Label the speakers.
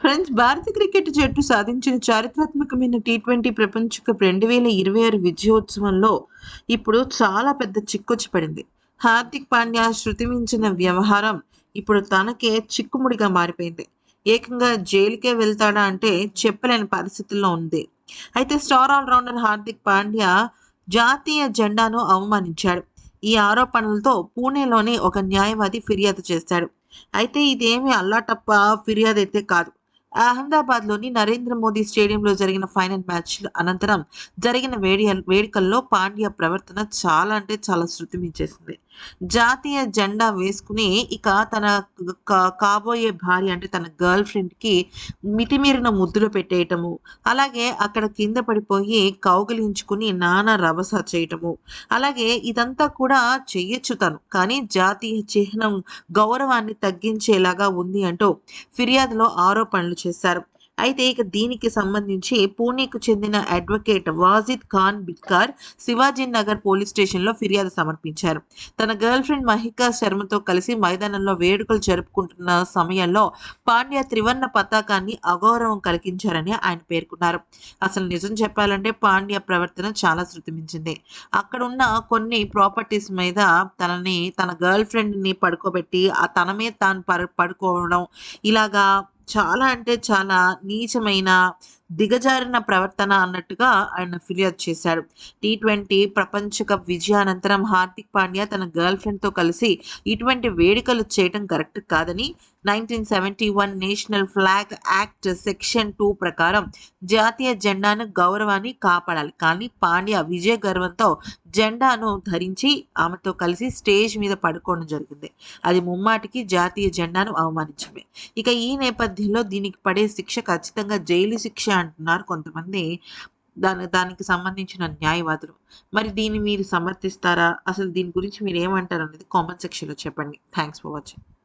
Speaker 1: Friends, భారత cricket జట్టు సాధించిన చారిత్రాత్మకమైన టీ20 ప్రపంచ కప్ 2026 విజయోత్సవంలో ఇప్పుడు చాలా పెద్ద చిక్కొచ్చి పడింది. హార్దిక్ పాండ్యా శృతి మించిన వ్యవహారం ఇప్పుడు తనకే చిక్కుముడిగా మారిపోయింది. ఏకంగా జైలుకే వెళ్తాడా అంటే చెప్పలేని పరిస్థితుల్లో ఉంది. అయితే స్టార్ ఆల్రౌండర్ హార్దిక్ పాండ్యా జాతీయ జెండాను అవమానించాడు. ఈ ఆరోపణలతో పూణేలోని ఒక న్యాయవాది ఫిర్యాదు చేశాడు. అయితే ఇదేమి అల్లాటప్ప ఫిర్యాదైతే కాదు. అహ్మదాబాద్‌లోని నరేంద్ర మోదీ స్టేడియంలో జరిగిన ఫైనల్ మ్యాచ్ అనంతరం జరిగిన వేడుకల్లో పాండ్యా ప్రవర్తన చాలా అంటే చాలా శృతి మించేసింది. జాతీయ జెండా వేసుకుని ఇక తన కాబోయే భార్య అంటే తన గర్ల్ ఫ్రెండ్‌కి మితిమీరిన ముద్దులు పెట్టేయటము, అలాగే అక్కడ కింద పడిపోయి కౌగిలించుకుని నానా రభస చేయటము, అలాగే ఇదంతా కూడా చెయ్యొచ్చు తను. కానీ జాతీయ చిహ్నం గౌరవాన్ని తగ్గించేలాగా ఉంది అంటూ ఫిర్యాదులో ఆరోపణలు చేశారు. అయితే ఇక దీనికి సంబంధించి పూణేకు చెందిన అడ్వకేట్ వాజిద్ ఖాన్ బిడ్కర్ శివాజీనగర్ పోలీస్ స్టేషన్‌లో ఫిర్యాదు సమర్పించారు. తన గర్ల్ ఫ్రెండ్ మహికా శర్మతో కలిసి మైదానంలో వేడుకలు జరుపుకుంటున్న సమయంలో పాండ్యా త్రివర్ణ పతాకాన్ని అగౌరవం కలిగించారని ఆయన పేర్కొన్నారు. అసలు నిజం చెప్పాలంటే పాండ్యా ప్రవర్తన చాలా శృతిమించింది. అక్కడున్న కొన్ని ప్రాపర్టీస్ మీద తన గర్ల్ ఫ్రెండ్‌ని పడుకోబెట్టి తన మీద తాను పడుకోవడం, ఇలాగా చాలా అంటే చాలా నీచమైన, దిగజారిన ప్రవర్తన అన్నట్టుగా ఆయన ఫిర్యాదు చేశాడు. టీ20 ప్రపంచ కప్ విజయానంతరం హార్దిక్ పాండ్యా తన గర్ల్ ఫ్రెండ్‌తో కలిసి ఇటువంటి వేడుకలు చేయటం కరెక్ట్ కాదని 1971 నేషనల్ ఫ్లాగ్ యాక్ట్ సెక్షన్ 2 ప్రకారం జాతీయ జెండాను గౌరవాన్ని కాపాడాలి. కానీ పాండ్యా విజయ గర్వంతో జెండాను ధరించి ఆమెతో కలిసి స్టేజ్ మీద పడుకోవడం జరిగింది. అది ముమ్మాటికి జాతీయ జెండాను అవమానించడమే. ఇక ఈ నేపథ్యంలో దీనికి పడే శిక్ష ఖచ్చితంగా జైలు శిక్ష అంటున్నారు కొంతమంది దానికి సంబంధించిన న్యాయవాదులు. మరి దీన్ని మీరు సమర్థిస్తారా? అసలు దీని గురించి మీరేమంటారనేది కామెంట్ సెక్షన్‌లో చెప్పండి. Thanks for watching.